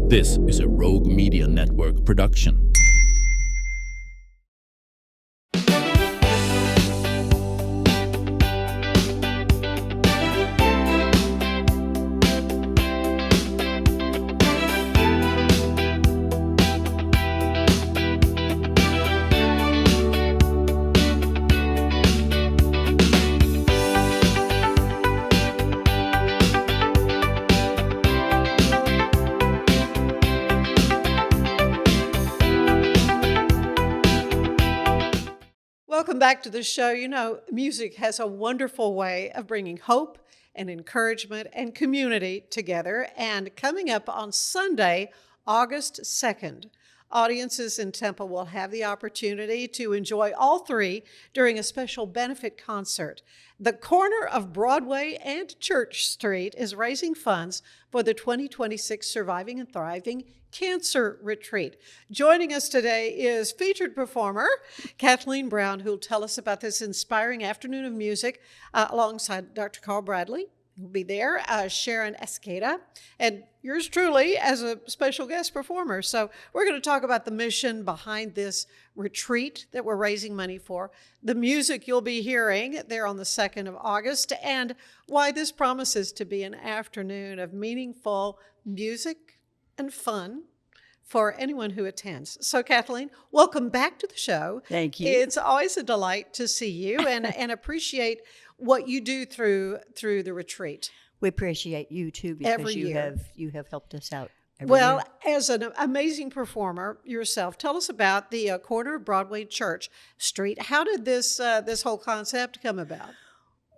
This is a Rogue Media Network production. Welcome back to the show. You know, music has a wonderful way of bringing hope and encouragement and community together. And coming up on Sunday, August 2nd, audiences in Temple will have the opportunity to enjoy all three during a special benefit concert. The corner of Broadway and Church Street is raising funds for the 2026 Surviving and Thriving Cancer Retreat. Joining us today is featured performer Kathleen Brown, who will tell us about this inspiring afternoon of music alongside Dr. Carl Bradley. Will be there, Sharon Escada, and yours truly as a special guest performer. So we're going to talk about the mission behind this retreat that we're raising money for, the music you'll be hearing there on the 2nd of August, and why this promises to be an afternoon of meaningful music and fun for anyone who attends. So Kathleen, welcome back to the show. Thank you. It's always a delight to see you and appreciate what you do through the retreat. We appreciate you too because Every year. you have helped us out. Well, as an amazing performer yourself, tell us about the corner of Broadway Church Street. How did this whole concept come about?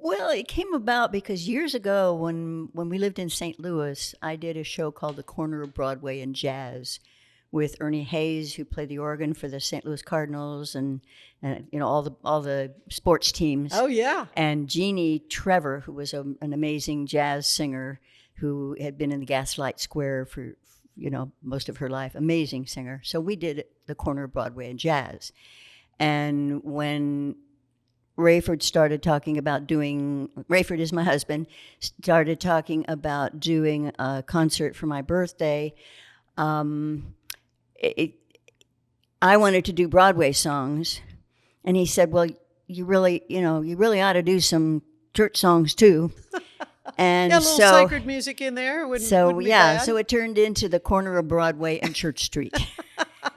Well, it came about because years ago when we lived in St. Louis, I did a show called The Corner of Broadway and Jazz with Ernie Hayes, who played the organ for the St. Louis Cardinals and you know all the sports teams. Oh yeah. And Jeannie Trevor, who was an amazing jazz singer who had been in the Gaslight Square for most of her life, amazing singer. So we did The Corner of Broadway and Jazz. And when Rayford started talking about Rayford is my husband, started talking about doing a concert for my birthday, I wanted to do Broadway songs, and he said, "Well, you really ought to do some church songs too." And a little sacred music in there. Wouldn't be bad. So it turned into The Corner of Broadway and Church Street.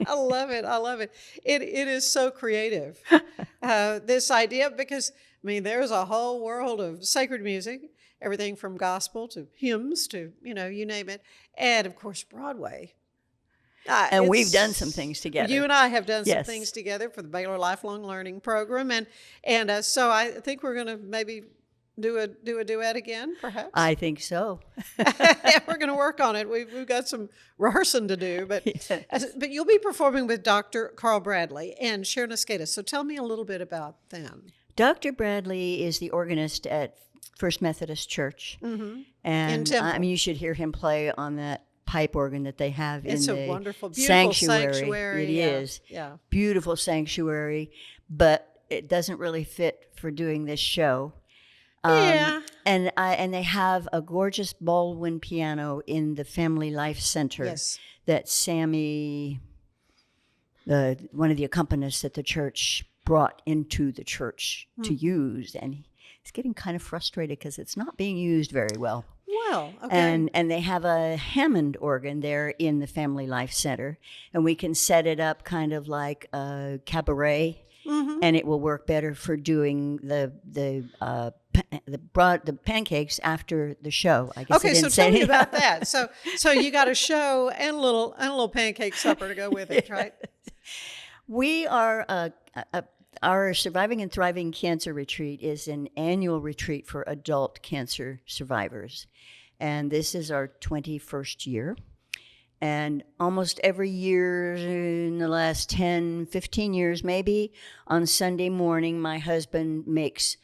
I love it. I love it. It is so creative, this idea, because, I mean, there's a whole world of sacred music, everything from gospel to hymns to, you name it. And, of course, Broadway. And we've done some things together. You and I have done some Yes. things together for the Baylor Lifelong Learning Program. And so I think we're going to maybe do a duet again, perhaps. I think so. We're going to work on it. We've got some rehearsing to do, but Yes. but you'll be performing with Dr. Carl Bradley and Sharon Escada. So tell me a little bit about them. Dr. Bradley is the organist at First Methodist Church. Mm-hmm. And In Temple. I mean, you should hear him play on that pipe organ that they have It's in a the wonderful, beautiful sanctuary. It yeah. is. Yeah. Beautiful sanctuary, but it doesn't really fit for doing this show. Yeah. And they have a gorgeous Baldwin piano in the Family Life Center. Yes. That Sammy, one of the accompanists at the church, brought into the church to use, and he's getting kind of frustrated because it's not being used very well. Well, okay. And they have a Hammond organ there in the Family Life Center, and we can set it up kind of like a cabaret, and it will work better for doing the pancakes after the show. I guess. Okay, so tell me about that. So you got a show and a little pancake supper to go with it, right? We are our Surviving and Thriving Cancer Retreat is an annual retreat for adult cancer survivors. And this is our 21st year. And almost every year in the last 10, 15 years maybe, on Sunday morning, my husband makes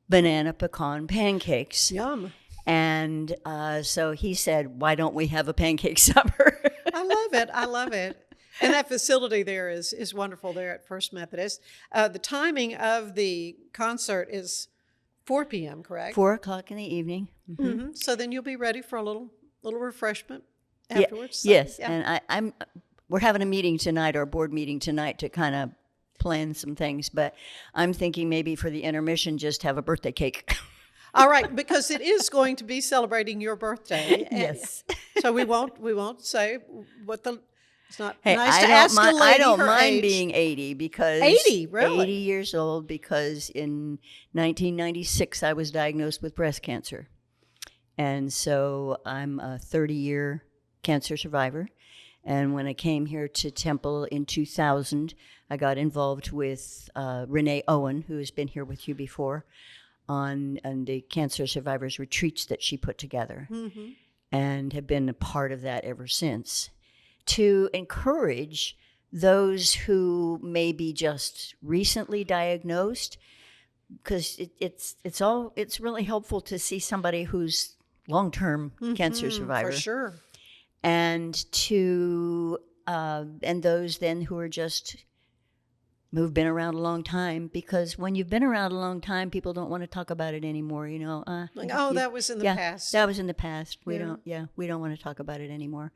banana pecan pancakes. Yum. And so he said, why don't we have a pancake supper? I love it. I love it. And that facility there is wonderful there at First Methodist. The timing of the concert is 4 p.m., correct? 4 o'clock in the evening. Mm-hmm. So then you'll be ready for a little refreshment. afterwards. So, yes, yeah. and we're having a meeting tonight, our board meeting tonight, to kind of plan some things. But I'm thinking maybe for the intermission, just have a birthday cake. All right, because it is going to be celebrating your birthday. Yes. So we won't say what the. It's not Hey, nice to ask a lady I don't her mind age. being 80 because 80, really? 80 years old because in 1996 I was diagnosed with breast cancer. And so I'm a 30-year cancer survivor. And when I came here to Temple in 2000, I got involved with Renee Owen, who has been here with you before, on the cancer survivors retreats that she put together, and have been a part of that ever since, to encourage those who may be just recently diagnosed, because it's really helpful to see somebody who's long-term cancer survivor, For sure. and and those then who've been around a long time, because when you've been around a long time, people don't want to talk about it anymore. That was in the past. That was in the past. We don't want to talk about it anymore.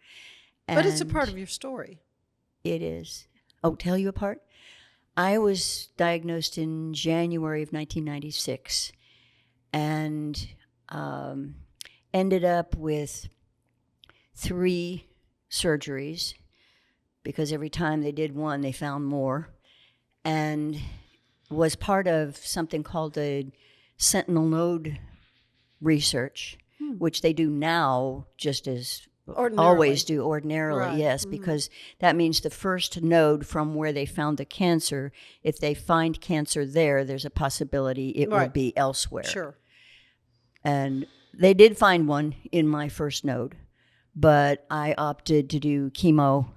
But it's a And part of your story. it is. Oh, tell you apart? I was diagnosed in January of 1996 and ended up with 3 surgeries, because every time they did one, they found more, and was part of something called the sentinel node research, which they do now just as always do ordinarily, Right. yes, because that means the first node from where they found the cancer, if they find cancer there, there's a possibility it will Right. be elsewhere. Sure. And they did find one in my first node, but I opted to do chemo.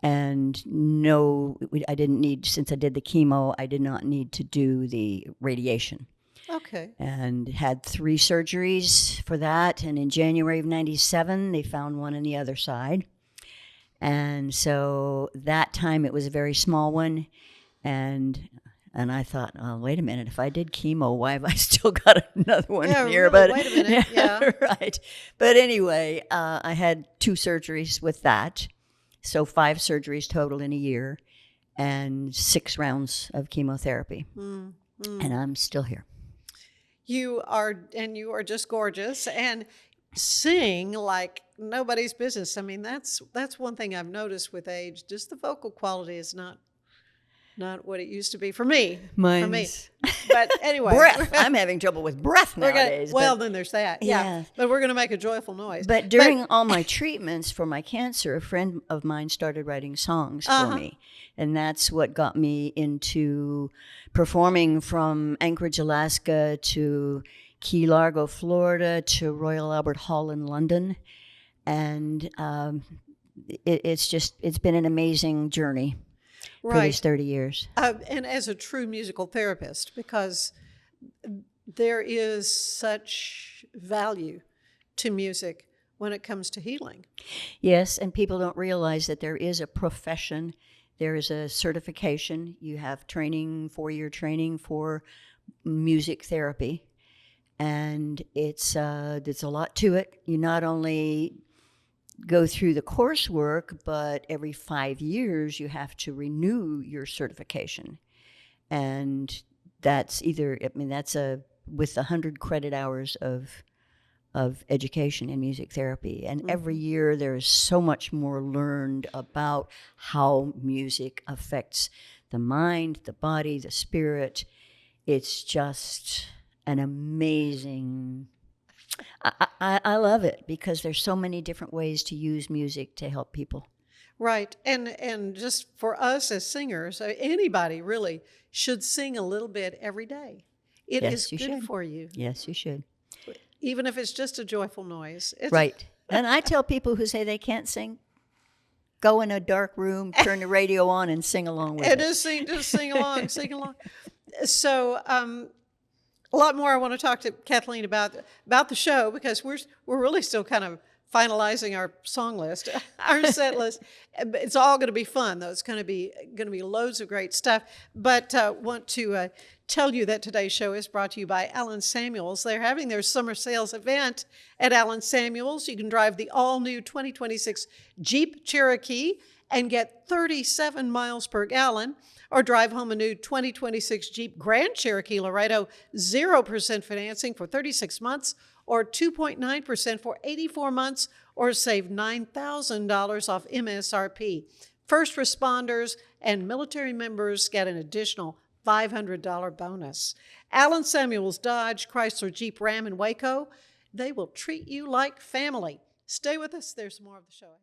And no, I didn't need, since I did the chemo, I did not need to do the radiation. Okay. And had 3 surgeries for that. And in January of 97, they found one on the other side. And so that time it was a very small one. And I thought, oh, wait a minute, if I did chemo, why have I still got another one Yeah, here? really, wait a minute, yeah. Right. But anyway, I had 2 surgeries with that. So 5 surgeries total in a year and 6 rounds of chemotherapy. And I'm still here. You are just gorgeous and sing like nobody's business. I mean, that's one thing I've noticed with age. Just the vocal quality is not what it used to be for me. Mine's But anyway, breath. I'm having trouble with breath nowadays. then there's that. Yeah. Yeah. But we're going to make a joyful noise. But during all my treatments for my cancer, a friend of mine started writing songs for me. And that's what got me into performing from Anchorage, Alaska to Key Largo, Florida to Royal Albert Hall in London. And it's been an amazing journey for these 30 years. And as a true musical therapist, because there is such value to music when it comes to healing. Yes, and people don't realize that there is a profession. There is a certification. You have training, 4-year training for music therapy. And it's a lot to it. You not only go through the coursework, but every 5 years you have to renew your certification. And that's with 100 credit hours of education in music therapy. And every year there's so much more learned about how music affects the mind, the body, the spirit. It's just an amazing... I love it because there's so many different ways to use music to help people. Right. And just for us as singers, anybody really should sing a little bit every day. It is good for you. Yes, you should. Even if it's just a joyful noise. Right. And I tell people who say they can't sing, go in a dark room, turn the radio on, and sing along with it. Just sing along, sing along. So, a lot more I want to talk to Kathleen about the show, because we're really still kind of finalizing our song list, our set list. It's all going to be fun, though. It's going to be loads of great stuff. But want to tell you that today's show is brought to you by Allen Samuels. They're having their summer sales event at Allen Samuels. You can drive the all-new 2026 Jeep Cherokee and get 37 miles per gallon, or drive home a new 2026 Jeep Grand Cherokee Laredo, 0% financing for 36 months, or 2.9% for 84 months, or save $9,000 off MSRP. First responders and military members get an additional $500 bonus. Allen Samuels Dodge, Chrysler, Jeep, Ram, and Waco, they will treat you like family. Stay with us. There's more of the show ahead.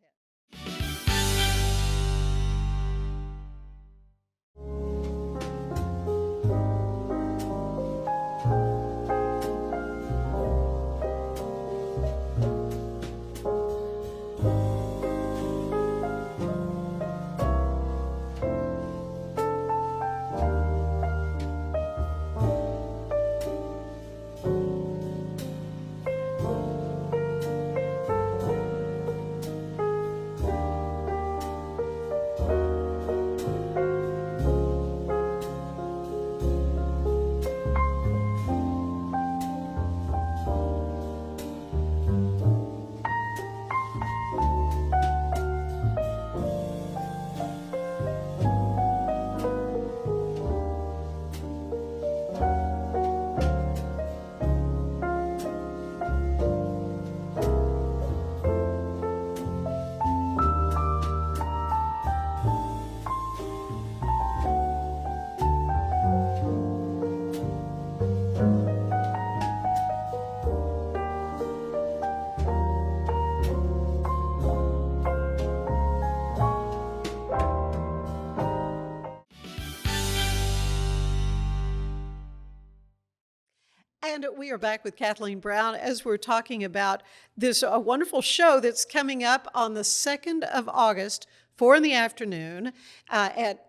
And we are back with Kathleen Brown as we're talking about this wonderful show that's coming up on the 2nd of August, 4 in the afternoon, at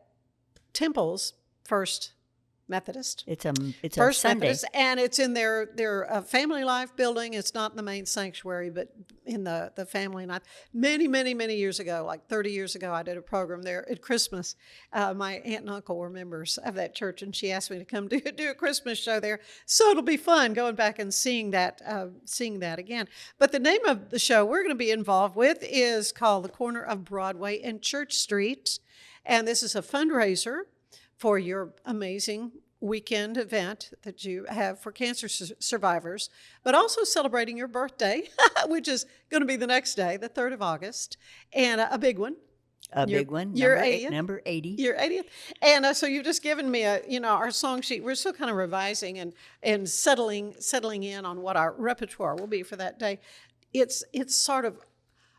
Temple's First Methodist. It's a First Sunday. Methodist, and it's in their Family Life building. It's not in the main sanctuary, but in the Family Life. Many years ago, like 30 years ago, I did a program there at Christmas. My aunt and uncle were members of that church, and she asked me to come do a Christmas show there. So it'll be fun going back and seeing that again. But the name of the show we're going to be involved with is called The Corner of Broadway and Church Street, and this is a fundraiser for your amazing weekend event that you have for cancer survivors, but also celebrating your birthday, which is going to be the next day, the 3rd of August, and a big one. Your 80th. Number 80. Your 80th. And so you've just given me our song sheet. We're still kind of revising and settling in on what our repertoire will be for that day. It's sort of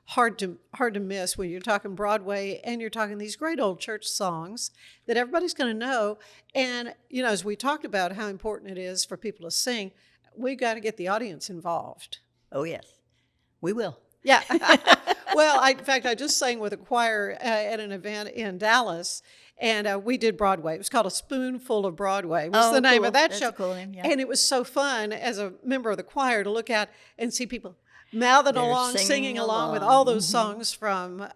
hard to miss when you're talking Broadway and you're talking these great old church songs that everybody's going to know. And, as we talked about how important it is for people to sing, we've got to get the audience involved. Oh, yes. We will. Yeah. Well, in fact, I just sang with a choir at an event in Dallas, and we did Broadway. It was called A Spoonful of Broadway was the name of that That's show. a cool name, yeah. And it was so fun as a member of the choir to look out and see people mouthing along, singing along with all those songs from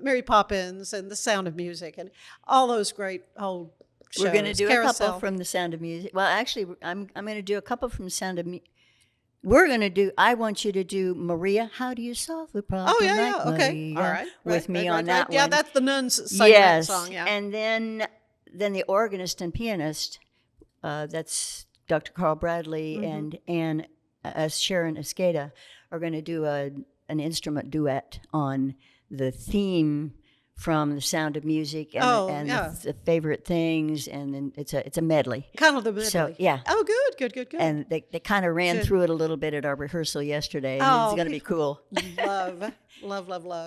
Mary Poppins and The Sound of Music and all those great old shows. We're going to do Carousel. a couple from The Sound of Music. Well, actually, I'm going to do a couple from The Sound of Music. I want you to do Maria, How Do You Solve the Problem? Oh, yeah, Like okay. Maria, All right. with me on that one. Yeah, that's the Nuns segment song, yeah. And then the organist and pianist, that's Dr. Carl Bradley and Ann Sharon Escada, are going to do an instrument duet on the theme from The Sound of Music and the favorite things, and then it's a medley. Kind of the medley. So, yeah. Oh, good. And they kind of ran through it a little bit at our rehearsal yesterday, and it's going to be cool. Love.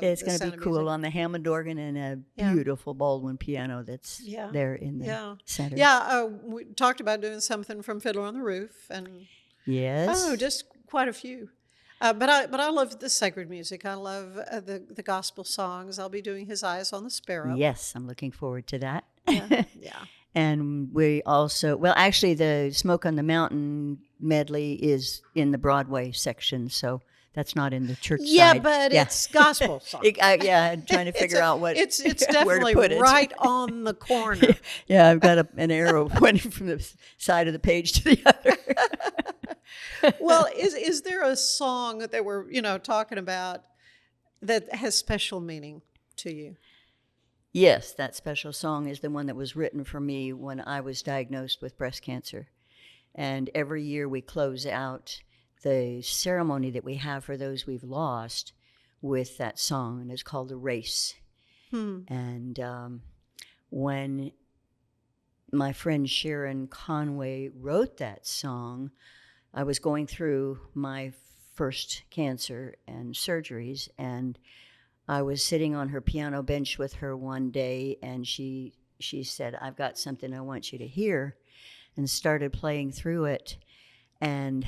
It's going to be cool on the Hammond organ and a beautiful Baldwin piano that's there in the center. Yeah, we talked about doing something from Fiddler on the Roof, and just quite a few. But I love the sacred music. I love the gospel songs. I'll be doing His Eyes on the Sparrow. Yes, I'm looking forward to that. Yeah. And we also, actually the Smoke on the Mountain medley is in the Broadway section, so That's not in the church Yeah, side. but it's gospel song. I'm trying to figure out what it's where to definitely put it. right on the corner. Yeah, I've got an arrow pointing from the side of the page to the other. Well, is there a song that we're talking about that has special meaning to you? Yes, that special song is the one that was written for me when I was diagnosed with breast cancer. And every year we close out the ceremony that we have for those we've lost with that song, and it's called The Race. And when my friend Sharon Conway wrote that song, I was going through my first cancer and surgeries, and I was sitting on her piano bench with her one day, and she said, "I've got something I want you to hear," and started playing through it. And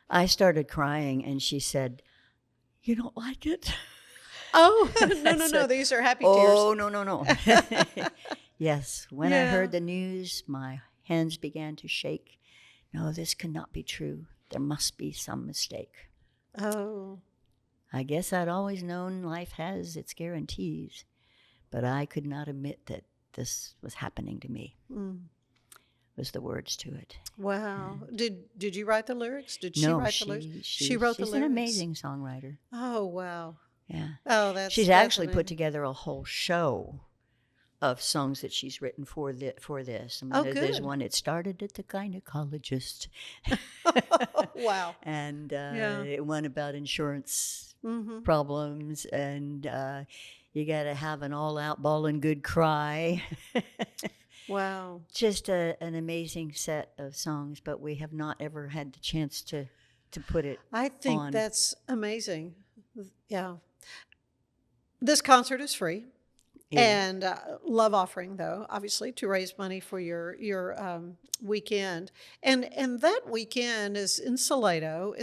I started crying, and she said, "You don't like it?" Oh, no. These are happy tears. Oh, no. Yes. When I heard the news, my hands began to shake. No, this cannot be true. There must be some mistake. Oh. I guess I'd always known life has its guarantees, but I could not admit that this was happening to me. Was the words to it. Wow. Did you write the lyrics? Did she No, write the lyrics? She wrote the lyrics. She's an amazing songwriter. Oh, wow. Yeah. Oh, that's She's actually fascinating. put together a whole show of songs that she's written for this. And Oh, there's good. one, It Started at the Gynecologist. Wow. And one about insurance problems. And you got to have an all-out bawling good cry. Wow. Just an amazing set of songs, but we have not ever had the chance to put it I think on. that's amazing. Yeah. This concert is free. And love offering, though, obviously, to raise money for your weekend. And that weekend is in Salado.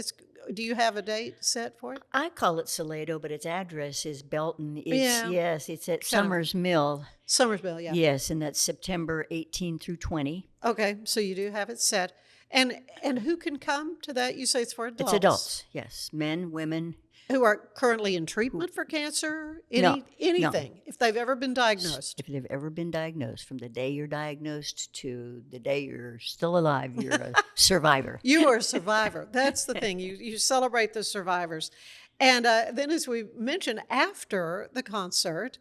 Do you have a date set for it? I call it Salado, but its address is Belton. Yeah. Yes, it's at Summers Mill. Summersville, yeah. Yes, and that's September 18 through 20. Okay, so you do have it set. And who can come to that? You say it's for adults. It's adults, yes. Men, women. Who are currently in treatment for cancer? Anything. No. If they've ever been diagnosed. If they've ever been diagnosed, from the day you're diagnosed to the day you're still alive, you're a survivor. You are a survivor. That's the thing. You celebrate the survivors. And then, as we mentioned, after the concert,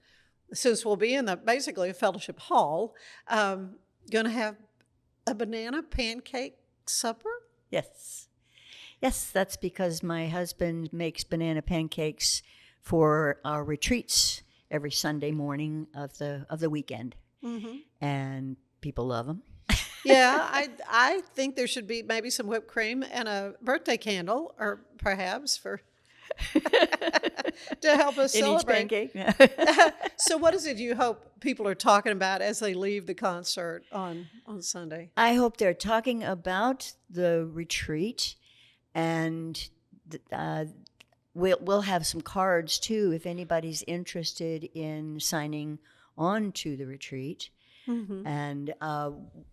since we'll be in basically a fellowship hall, going to have a banana pancake supper? Yes. Yes, that's because my husband makes banana pancakes for our retreats every Sunday morning of the weekend, and people love them. Yeah, I think there should be maybe some whipped cream and a birthday candle, or perhaps to help us In celebrate. each pancake. So, what is it you hope people are talking about as they leave the concert on Sunday? I hope they're talking about the retreat. And we'll have some cards, too, if anybody's interested in signing on to the retreat. And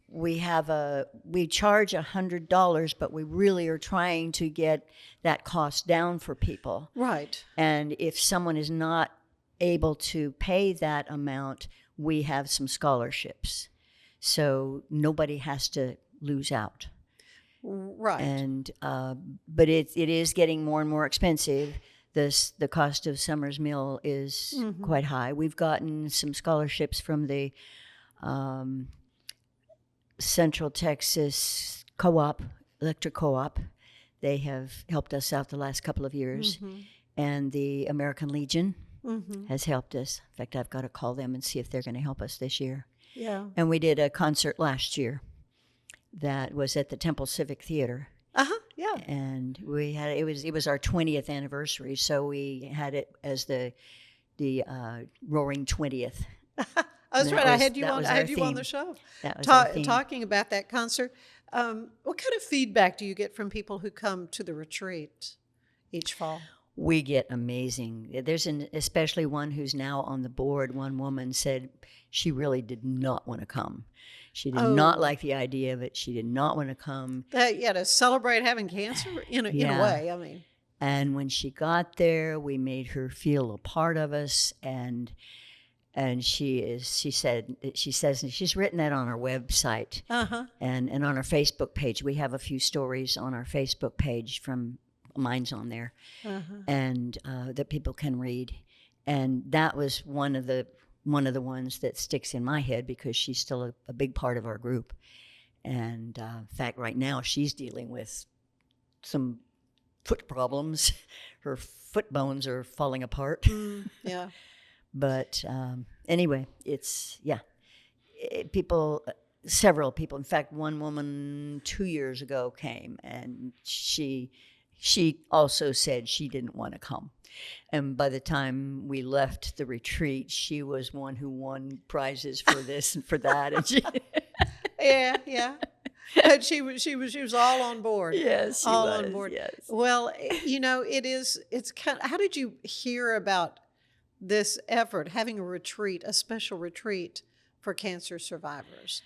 we charge $100, but we really are trying to get that cost down for people. Right. And if someone is not able to pay that amount, we have some scholarships. So nobody has to lose out. Right. And but it is getting more and more expensive. The cost of Summers Mill is quite high. We've gotten some scholarships from the Central Texas Electric Co-op. They have helped us out the last couple of years. And the American Legion has helped us. In fact, I've got to call them and see if they're going to help us this year. Yeah. And we did a concert last year that was at the Temple Civic Theater. Yeah. And we had it was our 20th anniversary, so we had it as the roaring 20th. That's right. I had you on theme. the show. That was our theme. Talking about that concert. What kind of feedback do you get from people who come to the retreat each fall? We get amazing. There's especially one who's now on the board. One woman said she really did not want to come. She did not like the idea of it. She did not want to come. To celebrate having cancer in a way. I mean, And when she got there, we made her feel a part of us, and she says, and she's written that on our website and on our Facebook page. We have a few stories on our Facebook page from mine's on there, and that people can read. And that was one of the ones that sticks in my head because she's still a big part of our group. And in fact, right now she's dealing with some foot problems. Her foot bones are falling apart. Yeah. But anyway, several people. In fact, one woman 2 years ago came, and she also said she didn't want to come. And by the time we left the retreat, she was one who won prizes for this and for that. And yeah. And she was all on board. Yes, she all was, on board. yes. Well, it's kind of, how did you hear about this effort, having a special retreat for cancer survivors?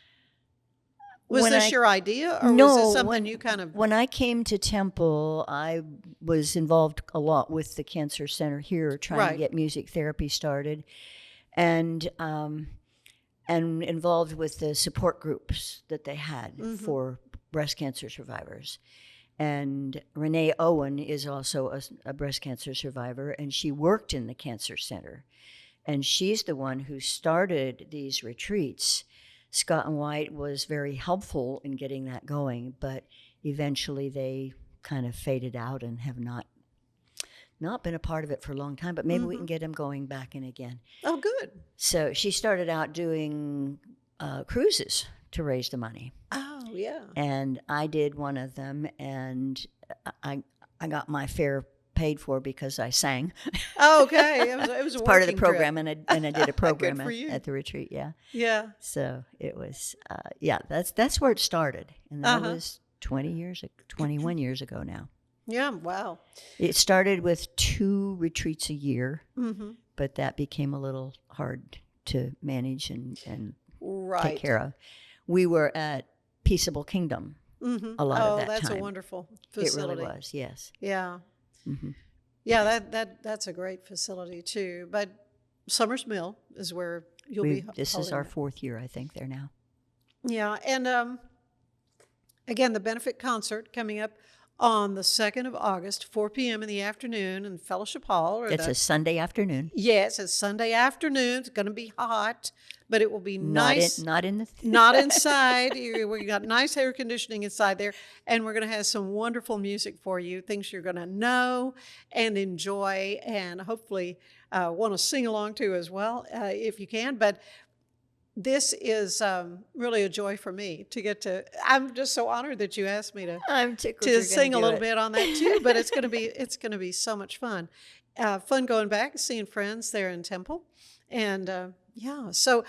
Was this your idea, or was it something you kind of... When I came to Temple, I was involved a lot with the Cancer Center here, trying to get music therapy started, and involved with the support groups that they had for breast cancer survivors. And Renee Owen is also a breast cancer survivor, and she worked in the Cancer Center. And she's the one who started these retreats. Scott and White was very helpful in getting that going, but eventually they kind of faded out and have not been a part of it for a long time, but maybe we can get them going back in again. Oh, good. So she started out doing cruises to raise the money. Oh, yeah. And I did one of them, and I got my fare paid for because I sang. Oh, okay. It was a part of the program, trip. and I did a program at the retreat. Yeah. Yeah. So it was, that's where it started, and that was 21 years ago now. Yeah. Wow. It started with 2 retreats a year, but that became a little hard to manage and take care of. We were at Peaceable Kingdom a lot of that time. Oh, that's a wonderful facility. It really was, yes. Yeah. Yeah, that's a great facility too. But Summers Mill is where you'll be. This is our 4th year, I think, there now. Yeah, and again, the benefit concert coming up on the 2nd of August, 4 p.m. in the afternoon in Fellowship Hall. It's a Sunday afternoon. Yes, it's Sunday afternoon. It's going to be hot, but it will be nice. Not inside. We got nice air conditioning inside there, and we're going to have some wonderful music for you, things you're going to know and enjoy, and hopefully want to sing along to as well, if you can. But this is really a joy for me to get to. I'm just so honored that you asked me to sing a little bit on that too. But it's going to be so much fun. Fun going back, seeing friends there in Temple, and So,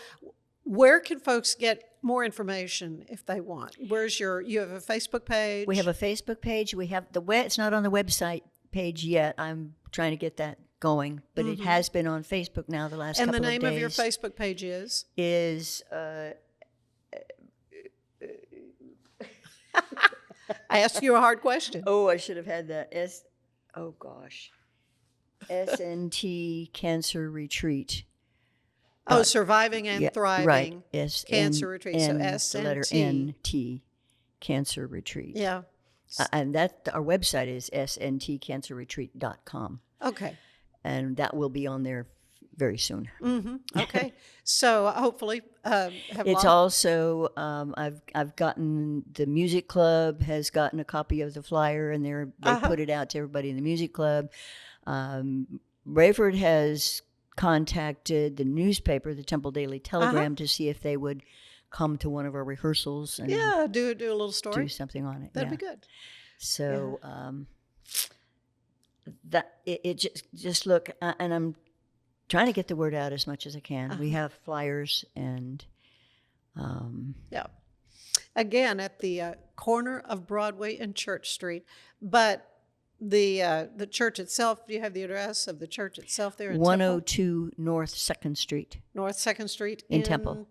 where can folks get more information if they want? You have a Facebook page? We have a Facebook page. We have it's not on the website page yet. I'm trying to get that going, but it has been on Facebook now the last couple of days. And the name of your Facebook page is? I asked you a hard question. Oh, I should have had that. SNT Cancer Retreat. Surviving and Thriving. Right. Cancer Retreat. So SNT. The letter NT, Cancer Retreat. Yeah. And our website is sntcancerretreat.com. Okay. And that will be on there very soon. Okay. So hopefully it's also I've gotten the music club has gotten a copy of the flyer, and they put it out to everybody in the music club. Rayford has contacted the newspaper, the Temple Daily Telegram, to see if they would come to one of our rehearsals and do a little story, do something on it. That'd be good. So that it just look, and I'm trying to get the word out as much as I can. We have flyers and again at the corner of Broadway and Church Street, but the church itself. Do you have the address of the church itself there in 102 North 2nd Street. North 2nd Street in Temple.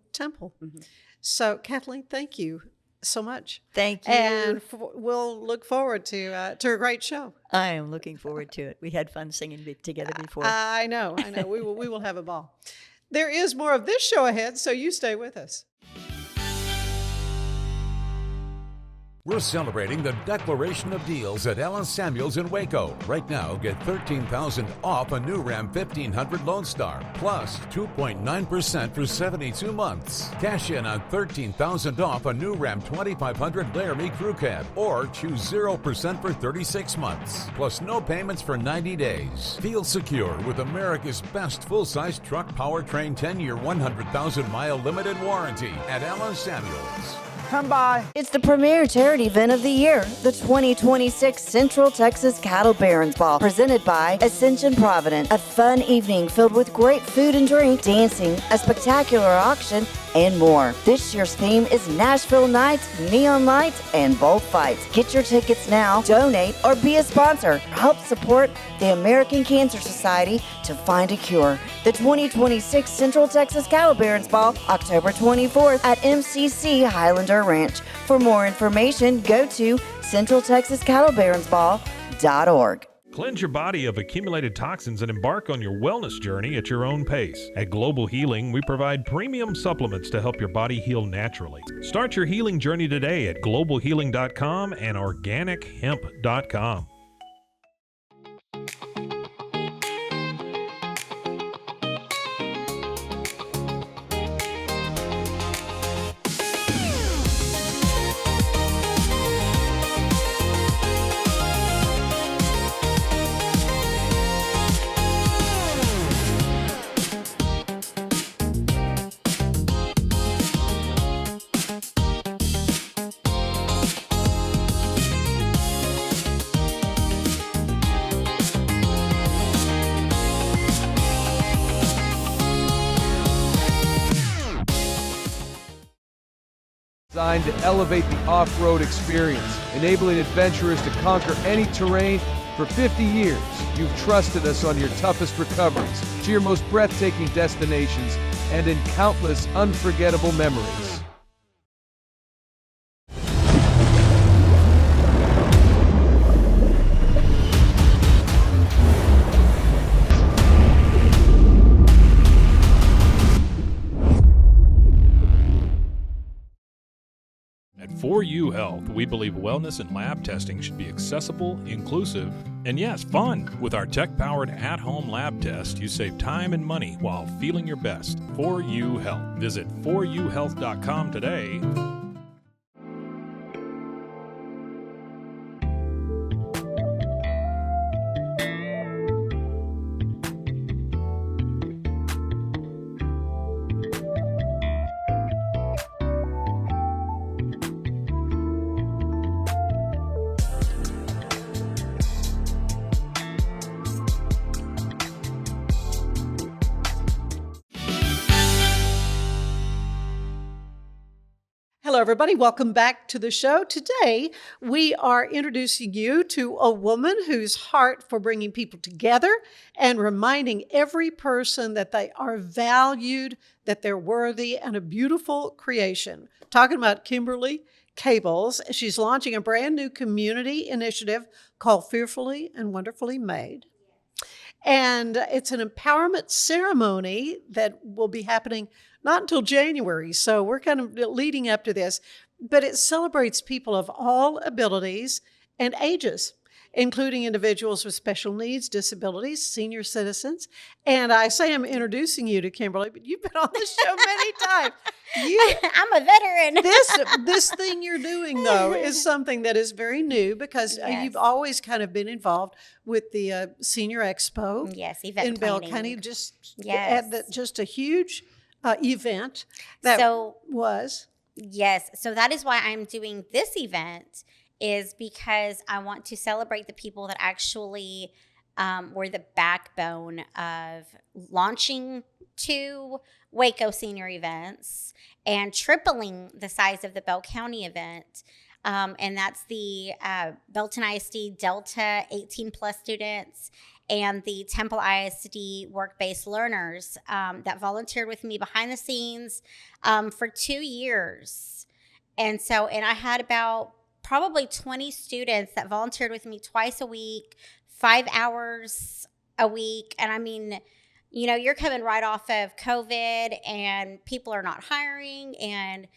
So, Kathleen, thank you so much. Thank you. And we'll look forward to a great show. I am looking forward to it. We had fun singing together before. I know. We will have a ball. There is more of this show ahead, so you stay with us. We're celebrating the declaration of deals at Ellen Samuels in Waco. Right now, get $13,000 off a new Ram 1500 Lone Star, plus 2.9% for 72 months. Cash in on $13,000 off a new Ram 2500 Laramie Crew Cab, or choose 0% for 36 months, plus no payments for 90 days. Feel secure with America's best full-size truck powertrain 10-year, 100,000-mile limited warranty at Ellen Samuels. Come by. It's the premier charity event of the year, the 2026 Central Texas Cattle Barons Ball, presented by Ascension Providence. A fun evening filled with great food and drink, dancing, a spectacular auction, and more. This year's theme is Nashville Nights, Neon Lights, and Bullfights. Get your tickets now, donate, or be a sponsor. Help support the American Cancer Society to find a cure. The 2026 Central Texas Cattle Barons Ball, October 24th at MCC Highlander Ranch. For more information, go to centraltexascattlebaronsball.org. Cleanse your body of accumulated toxins and embark on your wellness journey at your own pace. At Global Healing, we provide premium supplements to help your body heal naturally. Start your healing journey today at globalhealing.com and organichemp.com. Designed to elevate the off-road experience, enabling adventurers to conquer any terrain. For 50 years, you've trusted us on your toughest recoveries, to your most breathtaking destinations, and in countless unforgettable memories. At 4U Health, we believe wellness and lab testing should be accessible, inclusive, and yes, fun. With our tech-powered at-home lab test, you save time and money while feeling your best. 4U Health. Visit 4uhealth.com today. Hello, everybody. Welcome back to the show. Today, we are introducing you to a woman whose heart for bringing people together and reminding every person that they are valued, that they're worthy, and a beautiful creation. Talking about Kimberly Cables. She's launching a brand new community initiative called Fearfully and Wonderfully Made. And it's an empowerment ceremony that will be happening not until January. So we're kind of leading up to this. But it celebrates people of all abilities and ages, including individuals with special needs, disabilities, senior citizens. And I say I'm introducing you to Kimberly, but you've been on this show many times. I'm a veteran. This thing you're doing, though, is something that is very new because you've always kind of been involved with the Senior Expo. Yes, event in Bell planning. County. Just a huge event that was. Yes, so that is why I'm doing this event, is because I want to celebrate the people that actually were the backbone of launching 2 Waco senior events and tripling the size of the Bell County event. And that's the Belton ISD Delta 18 plus students and the Temple ISD work-based learners that volunteered with me behind the scenes for 2 years. And I had about probably 20 students that volunteered with me twice a week, 5 hours a week. And I mean, you're coming right off of COVID and people are not hiring. And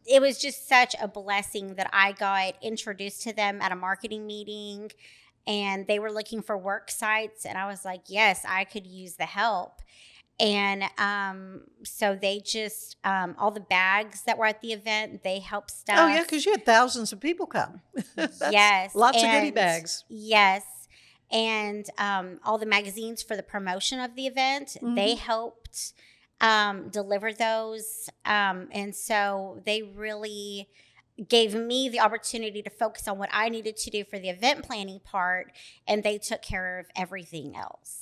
it was just such a blessing that I got introduced to them at a marketing meeting, and they were looking for work sites. And I was like, yes, I could use the help. And so they just, all the bags that were at the event, they helped stuff. Oh, yeah, because you had thousands of people come. Yes. Lots of goodie bags. Yes. And all the magazines for the promotion of the event, they helped deliver those. And so they really gave me the opportunity to focus on what I needed to do for the event planning part, and they took care of everything else.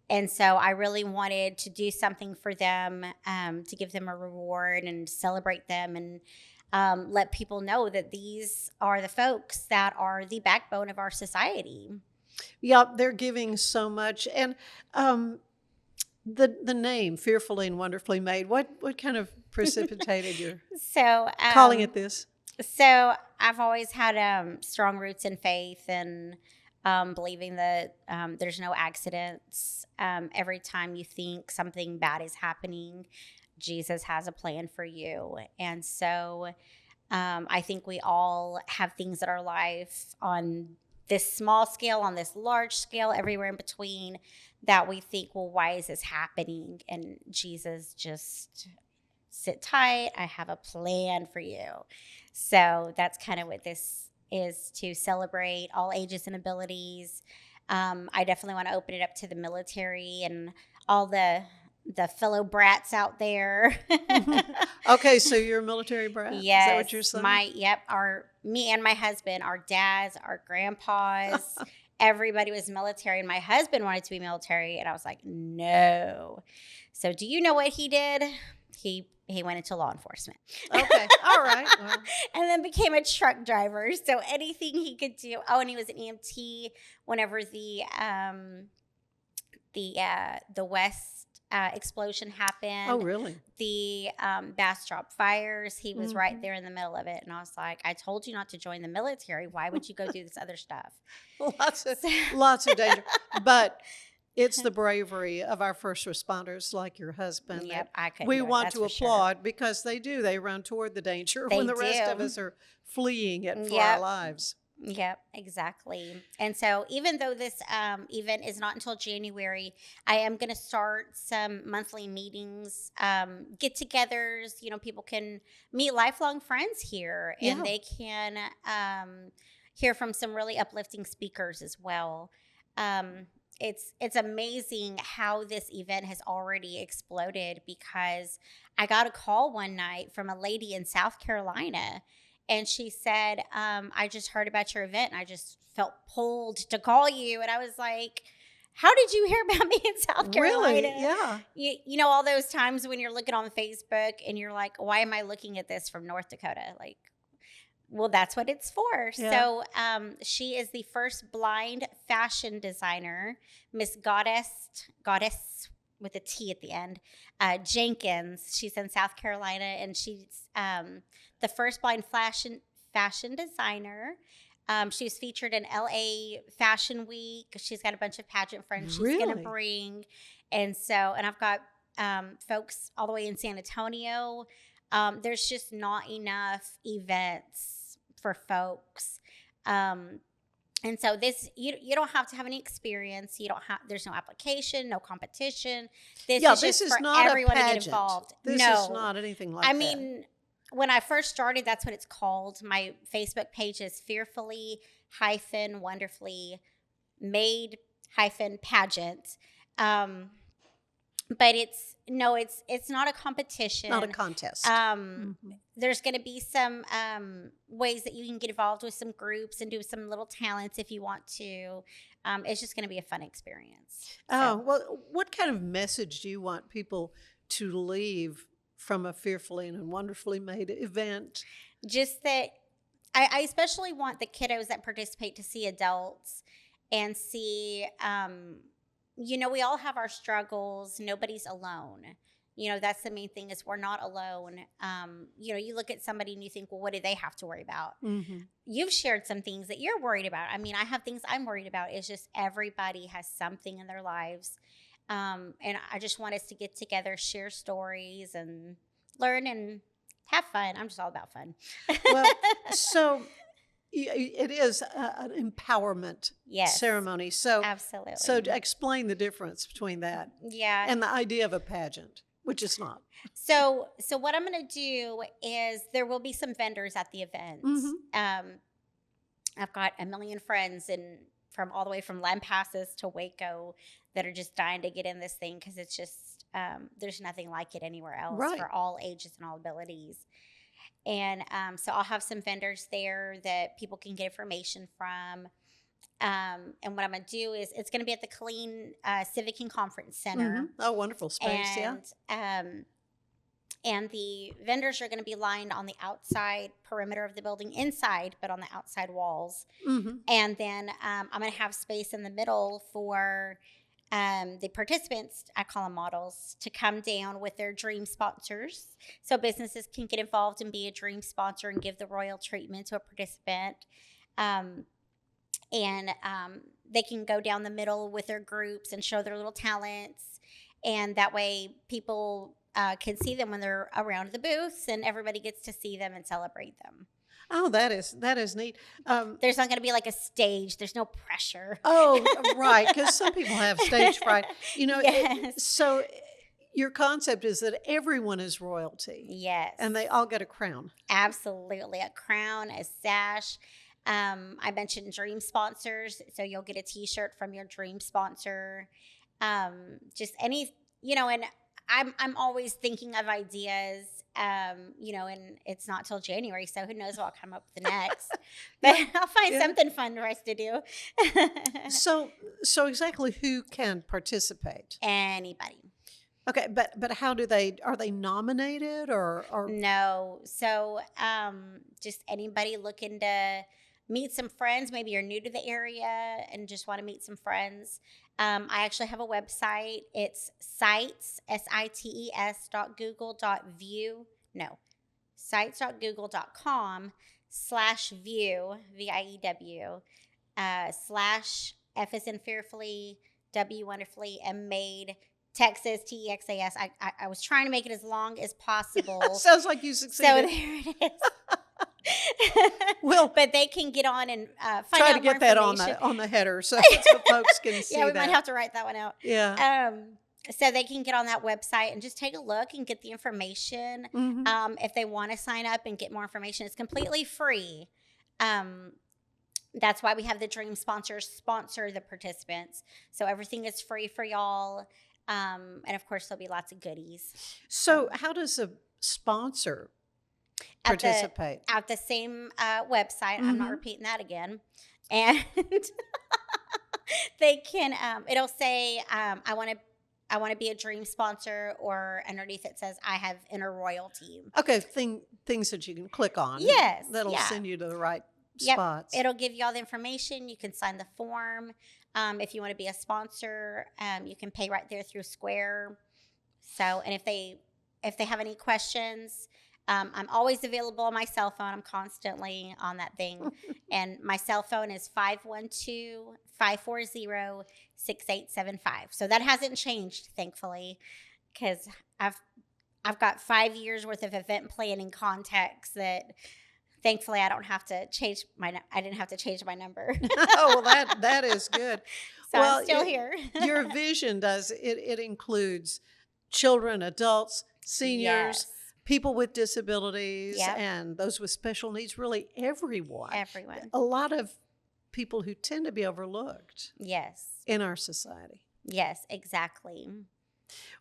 And so I really wanted to do something for them, to give them a reward and celebrate them, and let people know that these are the folks that are the backbone of our society. Yeah, they're giving so much. And the name, Fearfully and Wonderfully Made, what kind of precipitated your calling it this? So I've always had strong roots in faith and believing that there's no accidents. Every time you think something bad is happening, Jesus has a plan for you. And so I think we all have things in our life on this small scale, on this large scale, everywhere in between, that we think, well, why is this happening? And Jesus just sit tight. I have a plan for you. So that's kind of what this is, to celebrate all ages and abilities. I definitely want to open it up to the military and all the fellow brats out there. Okay, so you're a military brat? Yes. Is that what you're saying? Me and my husband, our dads, our grandpas, everybody was military, and my husband wanted to be military, and I was like, no. So do you know what he did? He went into law enforcement. Okay, all right. Well. And then became a truck driver. So anything he could do. Oh, and he was an EMT whenever the West explosion happened. Oh, really? The Bastrop fires. He was right there in the middle of it. And I was like, I told you not to join the military. Why would you go do this other stuff? Lots of danger. But it's the bravery of our first responders, like your husband. Yep, I couldn't. We want to applaud because they do. They run toward the danger when the rest of us are fleeing it for our lives. Yep, exactly. And so even though this event is not until January, I am going to start some monthly meetings, get-togethers. People can meet lifelong friends here, and they can hear from some really uplifting speakers as well. It's amazing how this event has already exploded, because I got a call one night from a lady in South Carolina, and she said, I just heard about your event, and I just felt pulled to call you. And I was like, how did you hear about me in South Carolina? Really? Yeah. You know, all those times when you're looking on Facebook and you're like, why am I looking at this from North Dakota? Like, well, that's what it's for. Yeah. So she is the first blind fashion designer, Miss Goddess with a T at the end, Jenkins. She's in South Carolina, and she's the first blind fashion designer. She was featured in LA Fashion Week. She's got a bunch of pageant friends she's going to bring. And I've got folks all the way in San Antonio. There's just not enough events for folks. And so this, you don't have to have any experience. There's no application, no competition. This is for not everyone a to get involved. This is not anything like that. I mean, when I first started, that's what it's called. My Facebook page is Fearfully-Wonderfully Made-Pageant. But it's not a competition. Not a contest. There's going to be some ways that you can get involved with some groups and do some little talents if you want to. It's just going to be a fun experience. Oh, well, what kind of message do you want people to leave from a Fearfully and Wonderfully Made event? Just that I especially want the kiddos that participate to see adults and see, we all have our struggles. Nobody's alone. That's the main thing, is we're not alone. You look at somebody and you think, well, what do they have to worry about? Mm-hmm. You've shared some things that you're worried about. I mean, I have things I'm worried about. It's just everybody has something in their lives. And I just want us to get together, share stories, and learn and have fun. I'm just all about fun. Well, so it is an empowerment ceremony. So absolutely. So to explain the difference between that and the idea of a pageant, which is not. So what I'm going to do is there will be some vendors at the event. Mm-hmm. I've got a million friends from all the way from Lampasas to Waco that are just dying to get in this thing, because it's just there's nothing like it anywhere else for all ages and all abilities. And so I'll have some vendors there that people can get information from. And what I'm going to do is it's going to be at the Killeen Civic and Conference Center. Mm-hmm. Oh, wonderful space, And the vendors are going to be lined on the outside perimeter of the building, inside, but on the outside walls. Mm-hmm. And then I'm going to have space in the middle for the participants, I call them models, to come down with their dream sponsors. So businesses can get involved and be a dream sponsor and give the royal treatment to a participant. And they can go down the middle with their groups and show their little talents. And that way people can see them when they're around the booths, and everybody gets to see them and celebrate them. Oh, that is neat. There's not going to be like a stage. There's no pressure. Oh, right, because some people have stage fright. Yes. So your concept is that everyone is royalty. Yes. And they all get a crown. Absolutely. A crown, a sash. I mentioned dream sponsors, so you'll get a T-shirt from your dream sponsor. Just any, and I'm always thinking of ideas, and it's not till January, so who knows what I'll come up with next. But I'll find something fun for us to do. So exactly who can participate? Anybody. Okay, but how are they nominated or No. So just anybody looking to meet some friends. Maybe you're new to the area and just want to meet some friends. I actually have a website. It's sites, sites.google.view. No, sites.google.com/view, VIEW, /F as in fearfully, W wonderfully, M made, Texas, TEXAS. I was trying to make it as long as possible. Sounds like you succeeded. So there it is. Well, but they can get on and find try out to get more that on the header so folks can see. Yeah, we that. might have to write that one out. Yeah. So they can get on that website and just take a look and get the information. Mm-hmm. If they want to sign up and get more information, it's completely free. That's why we have the dream sponsors sponsor the participants. So everything is free for y'all. And of course, there'll be lots of goodies. So how does a sponsor participate? At the same website. Mm-hmm. I'm not repeating that again. And they can, it'll say, I want to be a dream sponsor, or underneath it says, I have inner royalty. Okay, things that you can click on. Yes. That'll send you to the right spots. It'll give you all the information. You can sign the form. If you want to be a sponsor, you can pay right there through Square. So, and if they have any questions, I'm always available on my cell phone. I'm constantly on that thing. And my cell phone is 512-540-6875. So that hasn't changed, thankfully, because I've got 5 years worth of event planning contacts that thankfully I don't have to change I didn't have to change my number. Oh, well, that is good. So I'm still here. Your vision it includes children, adults, seniors, people with disabilities, and those with special needs, really everyone. Everyone. A lot of people who tend to be overlooked. Yes. In our society. Yes, exactly.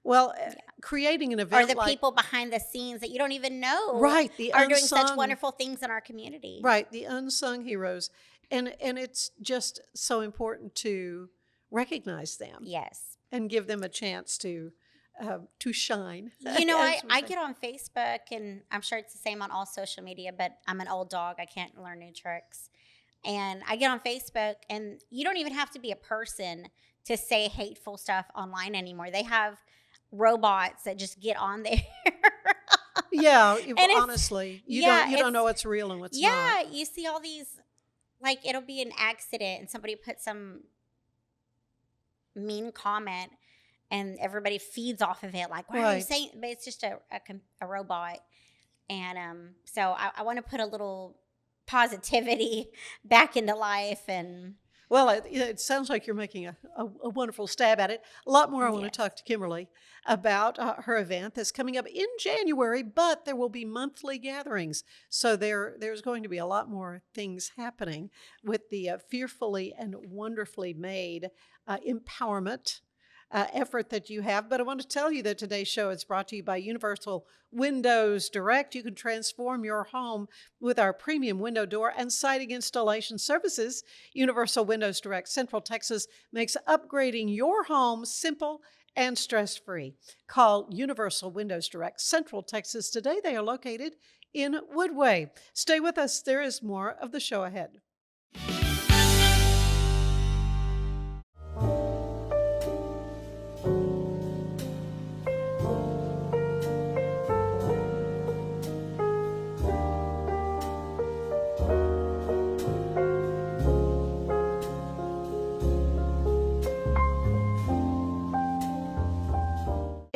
Well, creating an event or the people behind the scenes that you don't even know are doing such wonderful things in our community. Right, the unsung heroes. And it's just so important to recognize them. Yes. And give them a chance to shine. I get on Facebook, and I'm sure it's the same on all social media, but I'm an old dog. I can't learn new tricks. And I get on Facebook, and you don't even have to be a person to say hateful stuff online anymore. They have robots that just get on there. Yeah, And honestly, you don't know what's real and what's not. Yeah, you see all these, like, it'll be an accident and somebody puts some mean comment and everybody feeds off of it. Like, why are you saying? But it's just a robot. And so I want to put a little positivity back into life. And well, it sounds like you're making a wonderful stab at it. A lot more I want to talk to Kimberly about her event that's coming up in January, but there will be monthly gatherings. So there's going to be a lot more things happening with the Fearfully and Wonderfully Made empowerment effort that you have. But I want to tell you that today's show is brought to you by Universal Windows Direct. You can transform your home with our premium window door and siding installation services. Universal Windows Direct Central Texas makes upgrading your home simple and stress-free. Call Universal Windows Direct Central Texas today. They are located in Woodway. Stay with us. There is more of the show ahead.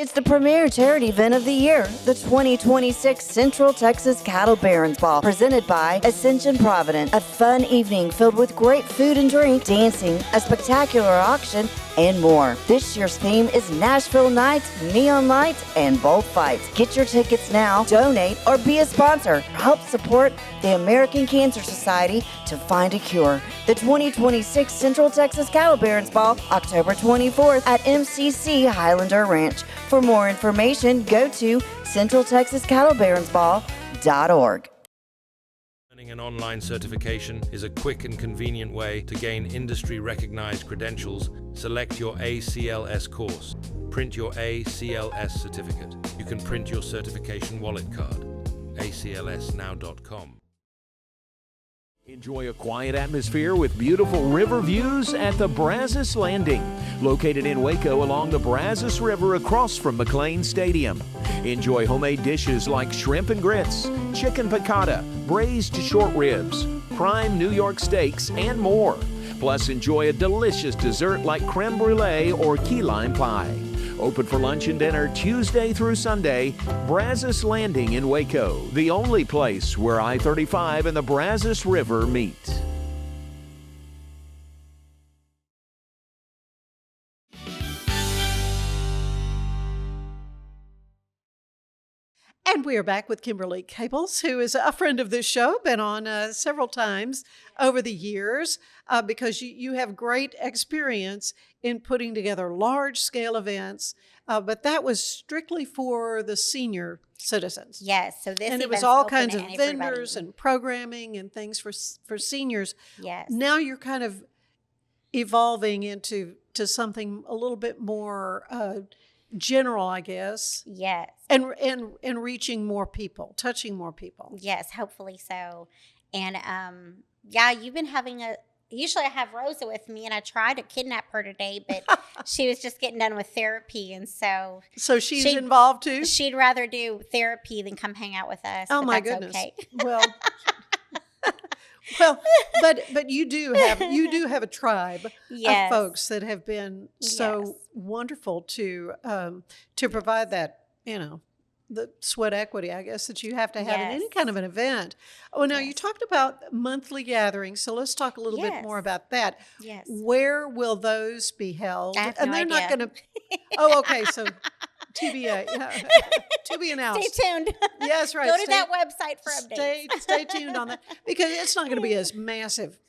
It's the premier charity event of the year, the 2026 Central Texas Cattle Barons Ball, presented by Ascension Providence. A fun evening filled with great food and drink, dancing, a spectacular auction, and more. This year's theme is Nashville Nights, Neon Lights, and Bullfights. Get your tickets now, donate, or be a sponsor. Help support the American Cancer Society to find a cure. The 2026 Central Texas Cattle Barons Ball, October 24th at MCC Highlander Ranch. For more information, go to centraltexascattlebaronsball.org. Earning an online certification is a quick and convenient way to gain industry-recognized credentials. Select your ACLS course. Print your ACLS certificate. You can print your certification wallet card. aclsnow.com. Enjoy a quiet atmosphere with beautiful river views at the Brazos Landing, located in Waco along the Brazos River across from McLean Stadium. Enjoy homemade dishes like shrimp and grits, chicken piccata, braised short ribs, prime New York steaks, and more. Plus, enjoy a delicious dessert like creme brulee or key lime pie. Open for lunch and dinner Tuesday through Sunday. Brazos Landing in Waco, the only place where I-35 and the Brazos River meet. And we are back with Kimberly Cables, who is a friend of this show, been on several times over the years, because you have great experience in putting together large-scale events, but that was strictly for the senior citizens. Yes, so this and it was all kinds of vendors and programming and things for seniors. Yes. Now you're kind of evolving into something a little bit more general, I guess. Yes. And reaching more people, touching more people. Yes, hopefully so. And yeah, you've been having usually I have Rosa with me, and I tried to kidnap her today, but she was just getting done with therapy, and so she's involved too. She'd rather do therapy than come hang out with us. Oh, but my that's goodness. Okay. Well, but you do have a tribe of folks that have been so wonderful to provide that, the sweat equity, I guess, that you have to have in any kind of an event. Oh, now you talked about monthly gatherings, so let's talk a little bit more about that. Yes. Where will those be held? I have and no they're idea. not going to. Oh, okay. So TBA, to be announced. Stay tuned. Yes, right. Go to that website for updates. Stay tuned on that, because it's not going to be as massive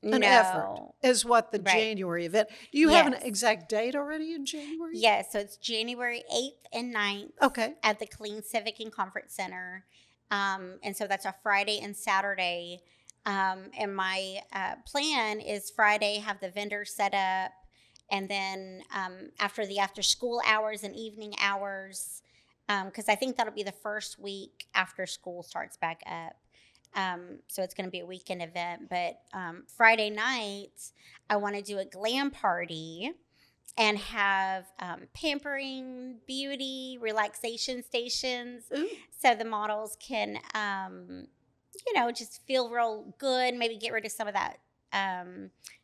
an effort as what the January event. Do you have an exact date already in January? Yes, so it's January 8th and 9th. Okay. At the Clean Civic and Conference Center. And so that's a Friday and Saturday. And my plan is Friday, have the vendors set up. And then after the after school hours and evening hours, because I think that'll be the first week after school starts back up. So it's going to be a weekend event. But Friday nights, I want to do a glam party. and have pampering, beauty, relaxation stations. Ooh. So the models can, just feel real good, maybe get rid of some of that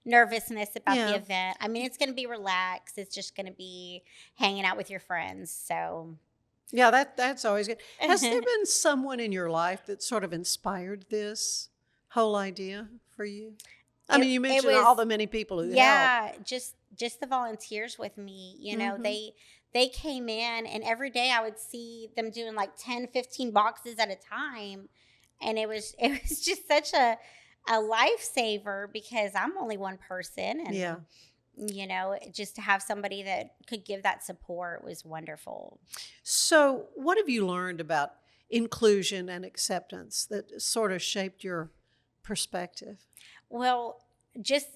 nervousness about the event. I mean, it's going to be relaxed. It's just going to be hanging out with your friends. So, yeah, that's always good. Has there been someone in your life that sort of inspired this whole idea for you? I mean, you mentioned all the many people who helped. just the volunteers with me. You know, they came in, and every day I would see them doing like 10, 15 boxes at a time, and it was just such a lifesaver because I'm only one person, and just to have somebody that could give that support was wonderful. So, what have you learned about inclusion and acceptance that sort of shaped your perspective? Well, just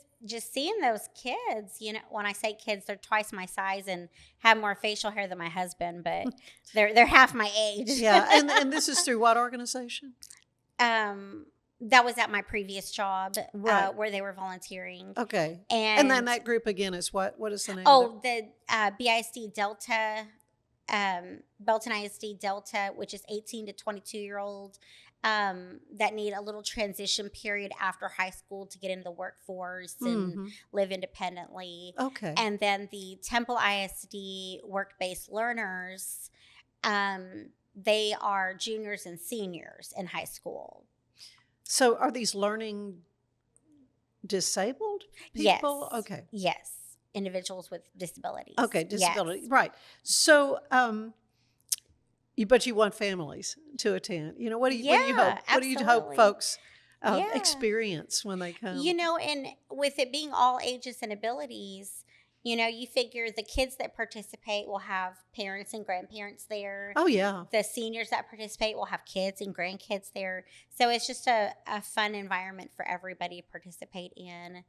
seeing those kids, when I say kids, they're twice my size and have more facial hair than my husband, but they're half my age. Yeah, and this is through what organization? That was at my previous job, right, where they were volunteering. Okay, and then that group again is what? What is the name? Oh, the BISD Delta, Belton ISD Delta, which is 18 to 22-year-old. That need a little transition period after high school to get into the workforce and live independently. Okay. And then the Temple ISD work-based learners, they are juniors and seniors in high school. So are these learning disabled people? Yes. Okay. Yes. Individuals with disabilities. Okay, disability. Yes. Right. So but you want families to attend. What do you hope? What do you hope folks experience when they come? And with it being all ages and abilities, you figure the kids that participate will have parents and grandparents there. Oh, yeah. The seniors that participate will have kids and grandkids there. So it's just a fun environment for everybody to participate in.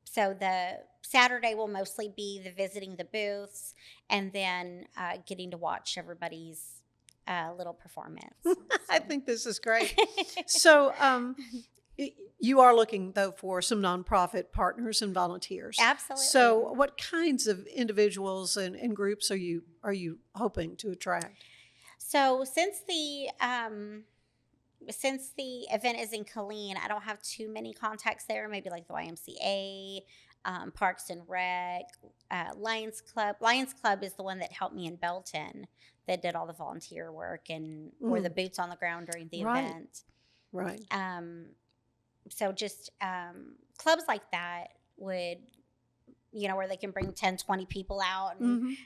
So the Saturday will mostly be the visiting the booths and then getting to watch everybody's little performance. I think this is great. So you are looking, though, for some nonprofit partners and volunteers. Absolutely. So what kinds of individuals and groups are you hoping to attract? So since the event is in Killeen, I don't have too many contacts there, maybe like the YMCA, Parks and Rec, Lions Club. Lions Club is the one that helped me in Belton, that did all the volunteer work and wore the boots on the ground during the event. Right. So just clubs like that would, where they can bring 10, 20 people out. And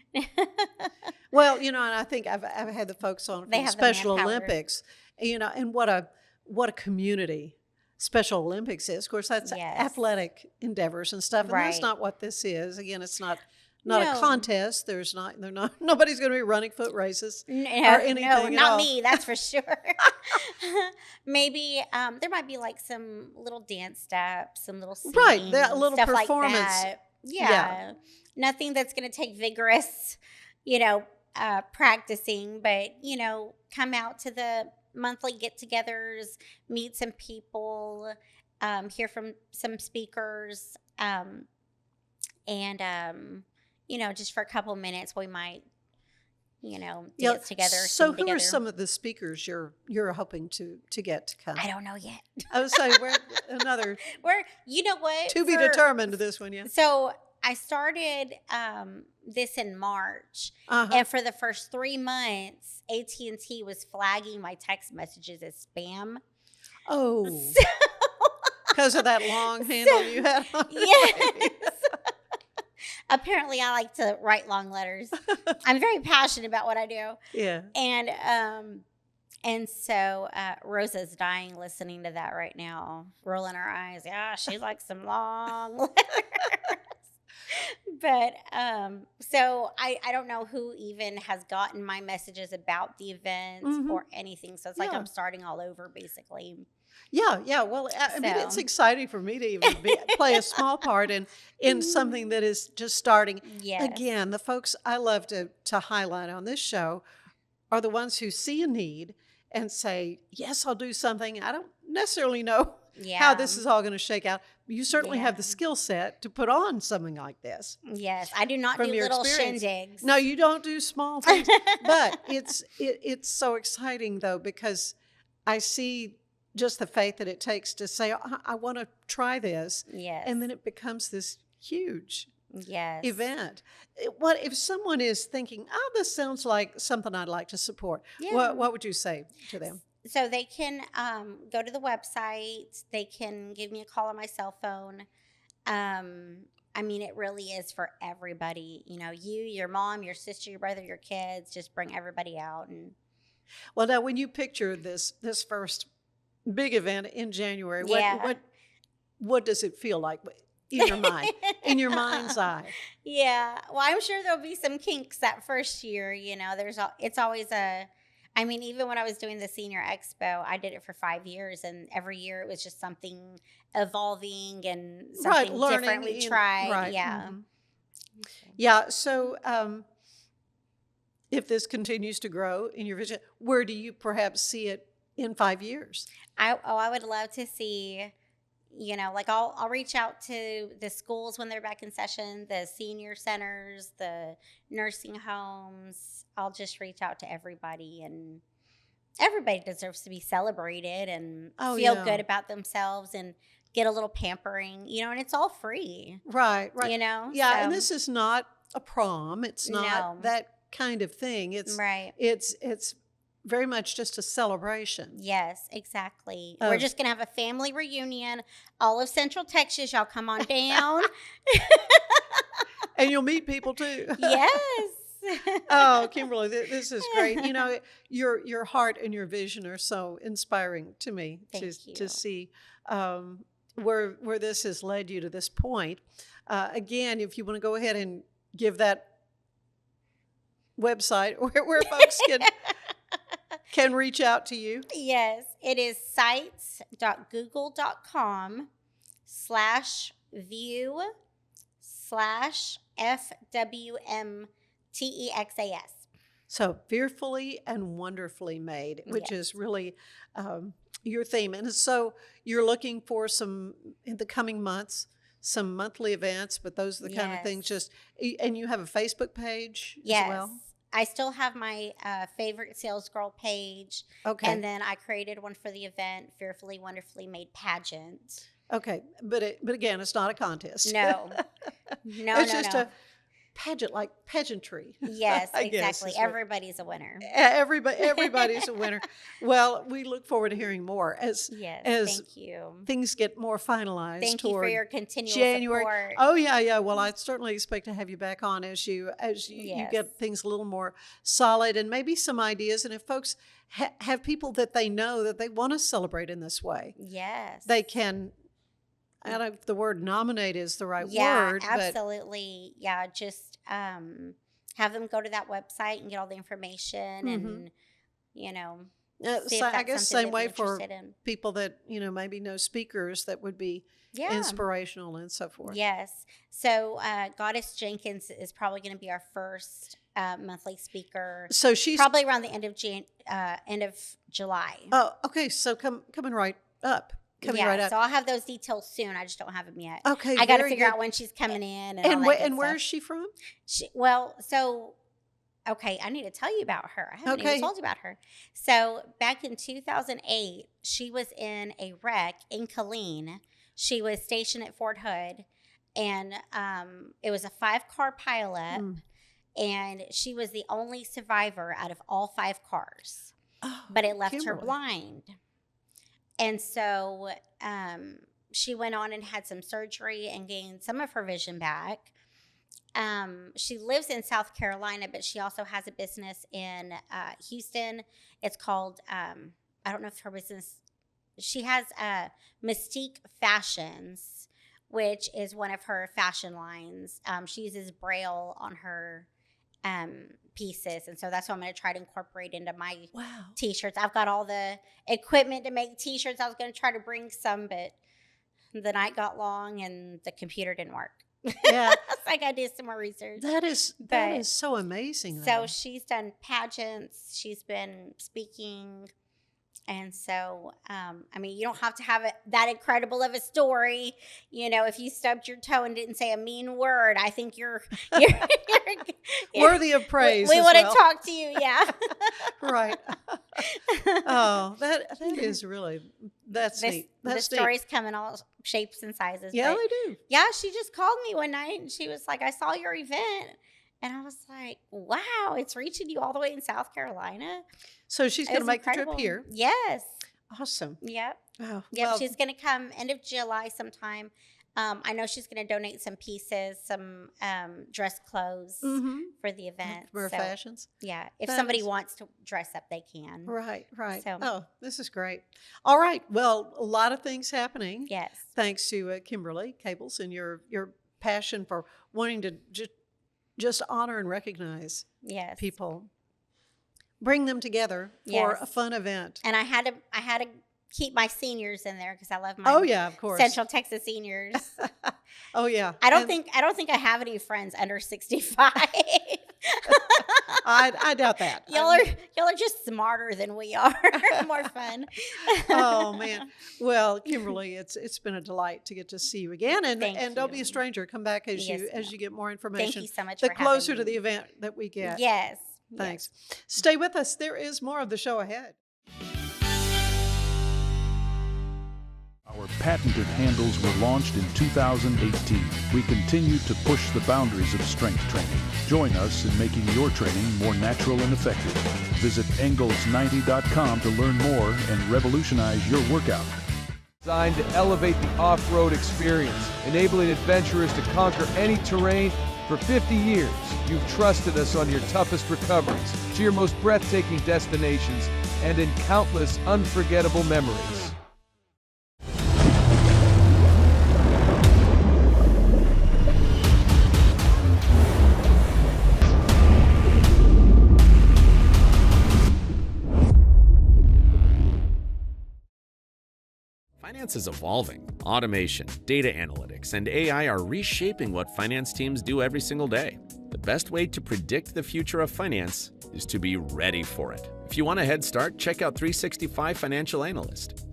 Well, and I think I've had the folks on from Special Olympics, and what a community Special Olympics is. Of course, that's athletic endeavors and stuff, and that's not what this is. Again, it's not a contest. Nobody's going to be running foot races or anything. No, not me. That's for sure. Maybe there might be like some little dance steps, some little singing, right, that little stuff performance. Like that. Yeah, nothing that's going to take vigorous, practicing, but come out to the monthly get-togethers, meet some people, hear from some speakers, just for a couple minutes, we might, dance together. So who are some of the speakers you're hoping to get to come? I don't know yet. I was saying you know what? To be determined, this one, yeah. So I started this in March, and for the first 3 months, AT&T was flagging my text messages as spam. Oh, because of that long handle you had on. Yes. Apparently, I like to write long letters. I'm very passionate about what I do. Yeah. And so Rosa's dying listening to that right now, rolling her eyes. Yeah, she likes some long letters. But so I don't know who even has gotten my messages about the event or anything. So it's like I'm starting all over, basically. Yeah. Well, I mean, it's exciting for me to even play a small part in something that is just starting. Yes. Again, the folks I love to highlight on this show are the ones who see a need and say, yes, I'll do something. I don't necessarily know how this is all going to shake out, you certainly have the Yeah. skill set to put on something like this. Yes, I do not From do your little experience. shindigs. No, you don't do small things, but it's so exciting though, because I see just the faith that it takes to say, I want to try this. Yes. And then it becomes this huge Yes. event. What if someone is thinking, oh, this sounds like something I'd like to support? Yeah. What would you say to them? So they can go to the website. They can give me a call on my cell phone. I mean, it really is for everybody. You know, you, your mom, your sister, your brother, your kids. Just bring everybody out. And Well, now when you picture this first big event in January, Yeah. what does it feel like in your mind, in your mind's eye? Yeah. Well, I'm sure there'll be some kinks that first year. You know, it's always I mean, even when I was doing the Senior Expo, I did it for 5 years, and every year it was just something evolving and something learning different we and- tried. right, Yeah. mhm. Yeah. So, if this continues to grow in your vision, where do you perhaps see it in 5 years? I would love to see, you know, like I'll reach out to the schools when they're back in session, the senior centers, the nursing homes. I'll just reach out to everybody, and everybody deserves to be celebrated and Oh, feel yeah. good about themselves and get a little pampering, you know, and it's all free, Right. you know? Yeah, and So- this is not a prom. It's not No. that kind of thing. It's Right. It's very much just a celebration. Yes, exactly. We're Of- just going to have a family reunion. All of Central Texas, y'all come on down. And you'll meet people too. Yes. Oh, Kimberly, this is great. You know, your heart and your vision are so inspiring to me Thank to you. see where this has led you to this point. Again, if you want to go ahead and give that website where folks can reach out to you. Yes, it is sites.google.com/view/FWMTEXAS. So fearfully and wonderfully made, which Yes. is really your theme. And so you're looking for in the coming months, some monthly events, but those are the kind of things and you have a Facebook page Yes. as well? I still have my favorite sales girl page. Okay. And then I created one for the event, Fearfully Wonderfully Made Pageant. Okay. But again, it's not a contest. No. It's just a pageant, like pageantry. Yes, I guess exactly. is what- Everybody's a winner. Everybody's a winner. Well, we look forward to hearing more as Yes, thank you. things get more finalized. Thank you for toward your continual January. support. Oh yeah. Well, I certainly expect to have you back on as you Yes. get things a little more solid and maybe some ideas. And if folks have people that they know that they want to celebrate in this way, Yes. they can. I don't know if the word nominate is the right Yeah, word. absolutely. Yeah, just have them go to that website and get all the information and, you know, But see if I that's guess something same they'd way be for interested in. people that maybe know speakers that would be Yeah. inspirational and so forth. Yes. So Goddess Jenkins is probably going to be our first monthly speaker. So she's Probably around the end of July. Oh, okay. So coming right up. Coming right up. So I'll have those details soon. I just don't have them yet. Okay, I got to very figure good. out when she's coming in And all that good where stuff. is she from? Okay, I need to tell you about her. I haven't Okay. even told you about her. So back in 2008, she was in a wreck in Killeen. She was stationed at Fort Hood, and it was a 5-car pileup, and she was the only survivor out of all 5 cars. Oh, But it left her Kimberly. blind. And so she went on and had some surgery and gained some of her vision back. She lives in South Carolina, but she also has a business in Houston. It's called, I don't know if her business, she has Mystique Fashions, which is one of her fashion lines. She uses Braille on her pieces, and so that's what I'm going to try to incorporate into my t-shirts. I've got all the equipment to make t-shirts. I was going to try to bring some, but the night got long and the computer didn't work. Yeah. So I got to do some more research. That is But- so amazing. So though. she's done pageants. She's been speaking. And so, I mean, you don't have to have that incredible of a story. You know, if you stubbed your toe and didn't say a mean word, I think you're worthy of praise. We want to talk to you. Yeah. Right. Oh, that is really, that's neat. The stories come in all shapes and sizes. Yeah, they do. Yeah, she just called me one night and she was like, I saw your event. And I was like, wow, it's reaching you all the way in South Carolina. So she's going to make the trip here. Yes. Awesome. Yep. Oh, yep. well, She's going to come end of July sometime. I know she's going to donate some pieces, some dress clothes for the event. For fashions. Yeah. If somebody wants to dress up, they can. Right, right. So, oh, this is great. All right. Well, a lot of things happening. Yes. Thanks to Kimberly Cables and your passion for wanting to just honor and recognize people. Bring them together for a fun event. And I had to keep my seniors in there because I love my of course. Central Texas seniors. Oh yeah. I don't think I have any friends under 65. I doubt that. Y'all are just smarter than we are. More fun. Oh man. Well, Kimberly, it's been a delight to get to see you again, and don't be a stranger. Come back as you get more information. Thank you so much. The closer to the event that we get. Yes. Thanks. Yes. Stay with us. There is more of the show ahead. Our patented handles were launched in 2018. We continue to push the boundaries of strength training. Join us in making your training more natural and effective. Visit Engels90.com to learn more and revolutionize your workout. Designed to elevate the off-road experience, enabling adventurers to conquer any terrain. For 50 years, you've trusted us on your toughest recoveries, to your most breathtaking destinations, and in countless unforgettable memories. Finance is evolving. Automation, data analytics, and AI are reshaping what finance teams do every single day. The best way to predict the future of finance is to be ready for it. If you want a head start, check out 365 Financial Analyst.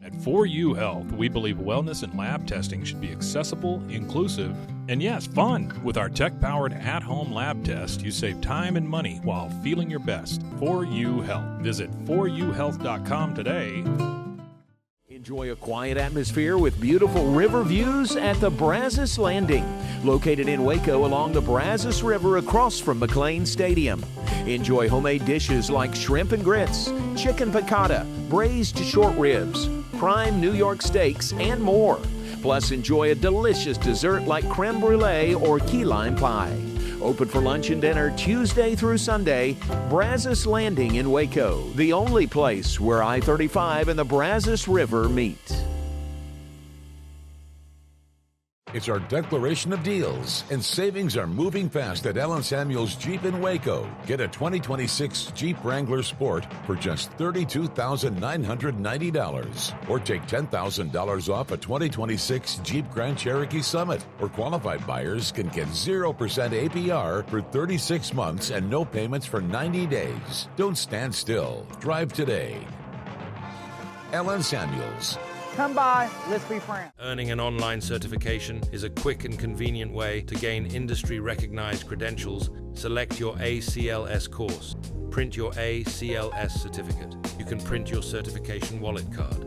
At 4U Health, we believe wellness and lab testing should be accessible, inclusive, and yes, fun. With our tech-powered at-home lab test, you save time and money while feeling your best. 4U Health. Visit 4uhealth.com today. Enjoy a quiet atmosphere with beautiful river views at the Brazos Landing, located in Waco along the Brazos River across from McLean Stadium. Enjoy homemade dishes like shrimp and grits, chicken piccata, braised short ribs, prime New York steaks, and more. Plus, enjoy a delicious dessert like creme brulee or key lime pie. Open for lunch and dinner Tuesday through Sunday. Brazos Landing in Waco, the only place where I-35 and the Brazos River meet. It's our declaration of deals, and savings are moving fast at Allen Samuels Jeep in Waco. Get a 2026 Jeep Wrangler Sport for just $32,990, or take $10,000 off a 2026 Jeep Grand Cherokee Summit. Or qualified buyers can get 0% APR for 36 months and no payments for 90 days. Don't stand still. Drive today. Allen Samuels. Come by, let's be friends. Earning an online certification is a quick and convenient way to gain industry-recognized credentials. Select your ACLS course. Print your ACLS certificate. You can print your certification wallet card.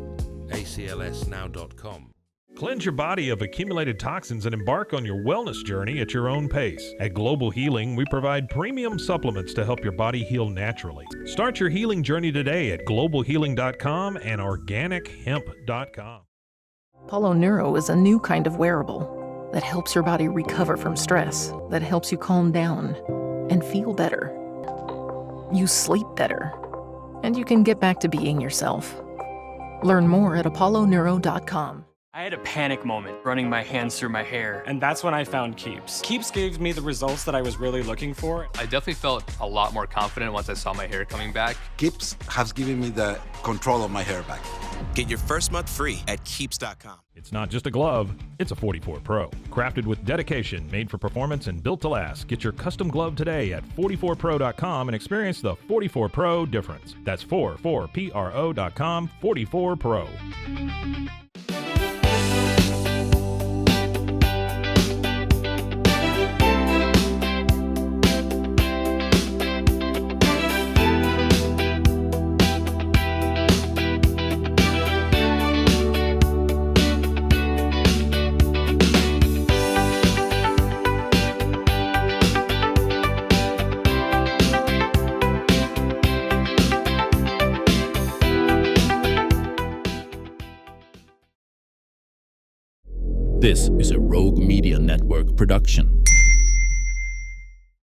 aclsnow.com. Cleanse your body of accumulated toxins and embark on your wellness journey at your own pace. At Global Healing, we provide premium supplements to help your body heal naturally. Start your healing journey today at globalhealing.com and organichemp.com. Apollo Neuro is a new kind of wearable that helps your body recover from stress, that helps you calm down and feel better. You sleep better, and you can get back to being yourself. Learn more at apolloneuro.com. I had a panic moment running my hands through my hair, and that's when I found Keeps. Keeps gave me the results that I was really looking for. I definitely felt a lot more confident once I saw my hair coming back. Keeps has given me the control of my hair back. Get your first month free at Keeps.com. It's not just a glove, it's a 44 Pro. Crafted with dedication, made for performance, and built to last. Get your custom glove today at 44pro.com and experience the 44 Pro difference. That's 44pro.com, 44 Pro. This is a Rogue Media Network production.